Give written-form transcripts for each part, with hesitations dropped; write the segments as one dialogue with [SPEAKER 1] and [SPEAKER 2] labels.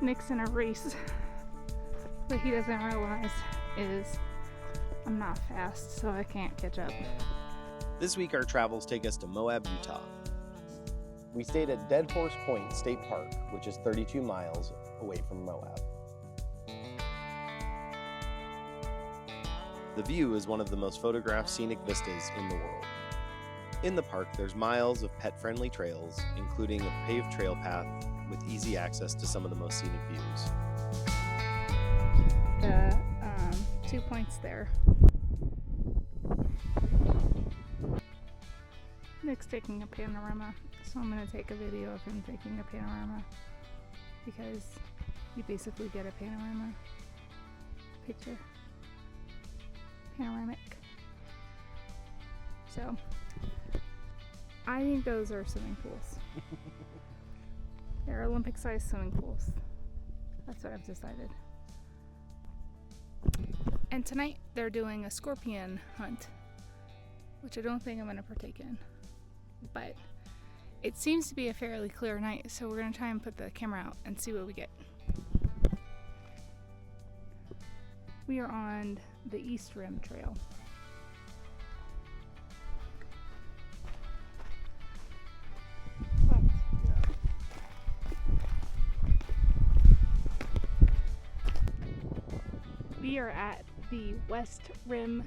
[SPEAKER 1] Nick's in a race. What he doesn't realize is I'm not fast, so I can't catch up.
[SPEAKER 2] This week our travels take us to Moab, Utah. We stayed at Dead Horse Point State Park, which is 32 miles away from Moab. The view is one of the most photographed scenic vistas in the world. In the park, there's miles of pet-friendly trails, including a paved trail path with easy access to some of the most scenic views.
[SPEAKER 1] 2 points there. Nick's taking a panorama, so I'm going to take a video of him taking a panorama because you basically get a panorama picture. Panoramic. So, I think those are swimming pools. They're Olympic-sized swimming pools. That's what I've decided. And tonight they're doing a scorpion hunt, which I don't think I'm going to partake in. But it seems to be a fairly clear night, so we're going to try and put the camera out and see what we get. We are on the East Rim Trail. We are at the West Rim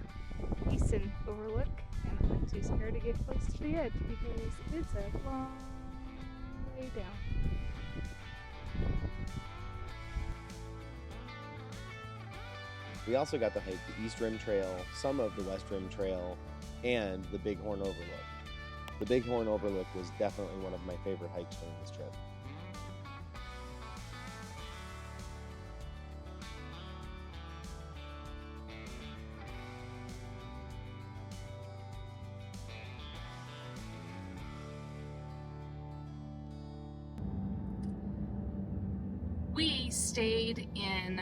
[SPEAKER 1] Easton Overlook, and I'm too scared to get close to the edge because it's a long way down.
[SPEAKER 2] We also got to hike the East Rim Trail, some of the West Rim Trail, and the Bighorn Overlook. The Bighorn Overlook was definitely one of my favorite hikes during this trip.
[SPEAKER 1] We stayed in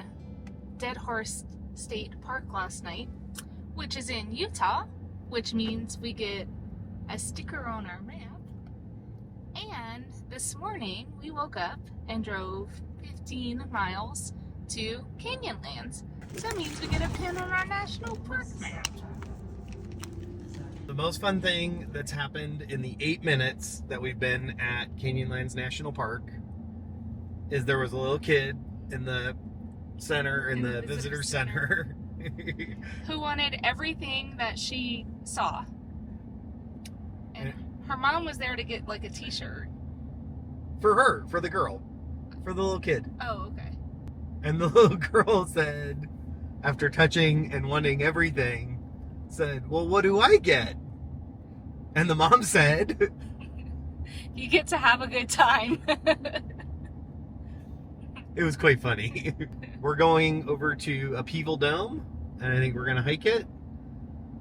[SPEAKER 1] Dead Horse State Park last night, which is in Utah, which means we get a sticker on our map. And this morning we woke up and drove 15 miles to Canyonlands. So that means we get a pin on our national park map.
[SPEAKER 2] The most fun thing that's happened in the 8 minutes that we've been at Canyonlands National Park is there was a little kid in the center, in the visitor center.
[SPEAKER 1] Who wanted everything that she saw. And her mom was there to get like a t-shirt.
[SPEAKER 2] For her, for the girl, for the little kid.
[SPEAKER 1] Oh, okay.
[SPEAKER 2] And the little girl said, after touching and wanting everything, said, well, what do I get? And the mom said,
[SPEAKER 1] you get to have a good time.
[SPEAKER 2] It was quite funny. We're going over to Upheaval Dome, and I think we're going to hike it.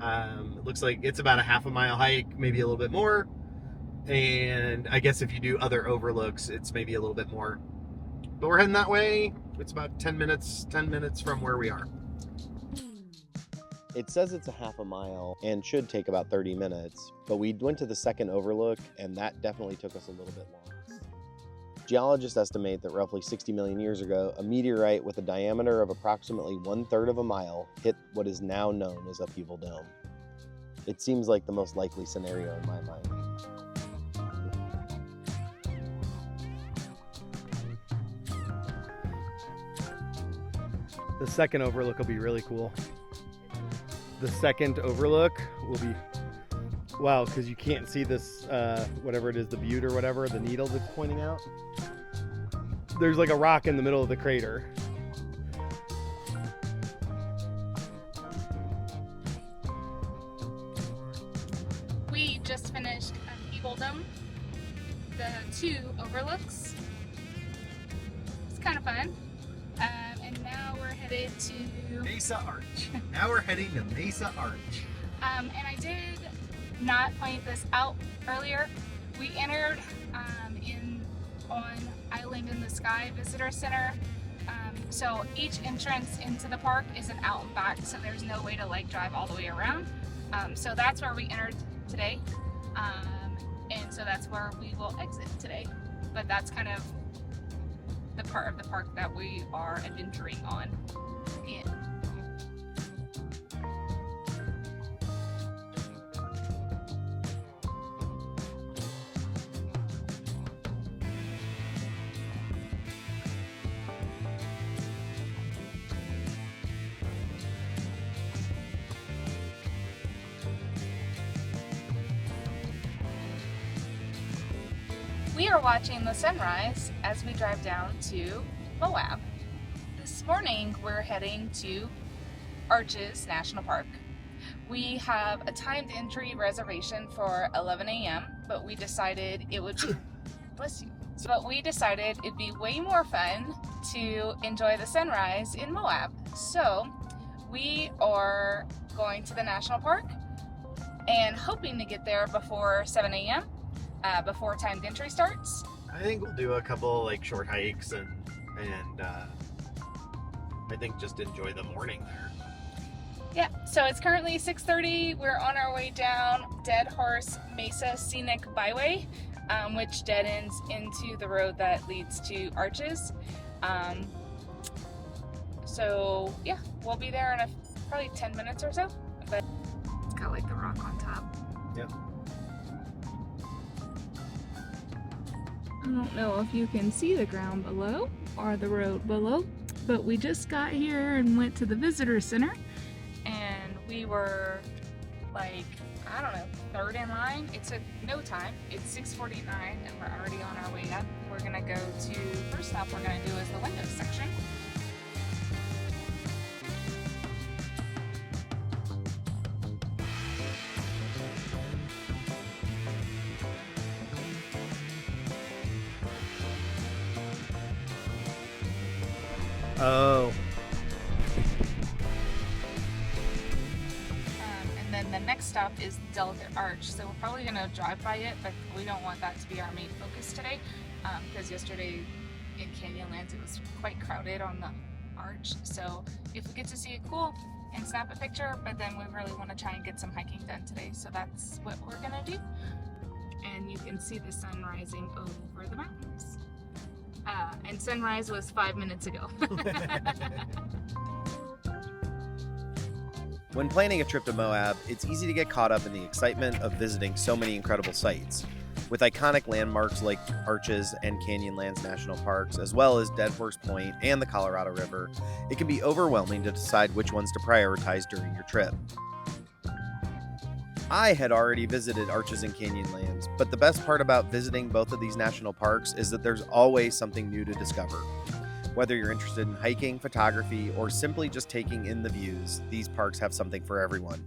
[SPEAKER 2] It looks like it's about a half a mile hike, maybe a little bit more. And I guess if you do other overlooks, it's maybe a little bit more. But we're heading that way. It's about 10 minutes from where we are. It says it's a half a mile and should take about 30 minutes, but we went to the second overlook, and that definitely took us a little bit longer. Geologists estimate that roughly 60 million years ago, a meteorite with a diameter of approximately 1/3 of a mile hit what is now known as Upheaval Dome. It seems like the most likely scenario in my mind. The second overlook will be really cool. The second overlook will be, wow, because you can't see this, whatever it is, the butte or whatever, the needle that's pointing out. There's like a rock in the middle of the crater.
[SPEAKER 1] We just finished Upheaval Dome, the 2 overlooks. It's kind of fun. And now we're headed to
[SPEAKER 2] Mesa Arch. Now we're heading to Mesa Arch.
[SPEAKER 1] And I did not point this out earlier. We entered on Island in the Sky Visitor Center. So each entrance into the park is an out and back, so there's no way to like drive all the way around. So that's where we entered today. And so that's where we will exit today. But that's kind of the part of the park that we are adventuring on in. We are watching the sunrise as we drive down to Moab. This morning we're heading to Arches National Park. We have a timed entry reservation for 11 a.m., but we decided it would be, bless you, but we decided it'd be way more fun to enjoy the sunrise in Moab. So we are going to the national park and hoping to get there before 7 a.m. Before timed entry starts.
[SPEAKER 2] I think we'll do a couple like short hikes and I think just enjoy the morning there.
[SPEAKER 1] Yeah, so it's currently 6:30. We're on our way down Dead Horse Mesa Scenic Byway, which dead ends into the road that leads to Arches. So yeah, we'll be there in probably 10 minutes or so. But it's got like the rock on top.
[SPEAKER 2] Yep.
[SPEAKER 1] I don't know if you can see the ground below or the road below, but we just got here and went to the visitor center, and we were like, I don't know, third in line. It took no time. It's 6:49 and we're already on our way up. We're gonna go to, first stop we're gonna do is the windows section.
[SPEAKER 2] Oh.
[SPEAKER 1] And then the next stop is the Delicate Arch. So we're probably gonna drive by it, but we don't want that to be our main focus today, because yesterday in Canyonlands it was quite crowded on the arch. So if we get to see it, cool, and snap a picture, but then we really want to try and get some hiking done today. So that's what we're gonna do. And you can see the sun rising over the mountains. And sunrise was 5 minutes ago.
[SPEAKER 2] When planning a trip to Moab, it's easy to get caught up in the excitement of visiting so many incredible sites. With iconic landmarks like Arches and Canyonlands National Parks, as well as Dead Horse Point and the Colorado River, it can be overwhelming to decide which ones to prioritize during your trip. I had already visited Arches and Canyonlands, but the best part about visiting both of these national parks is that there's always something new to discover. Whether you're interested in hiking, photography, or simply just taking in the views, these parks have something for everyone.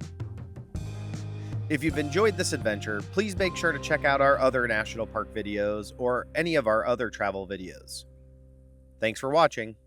[SPEAKER 2] If you've enjoyed this adventure, please make sure to check out our other national park videos or any of our other travel videos. Thanks for watching.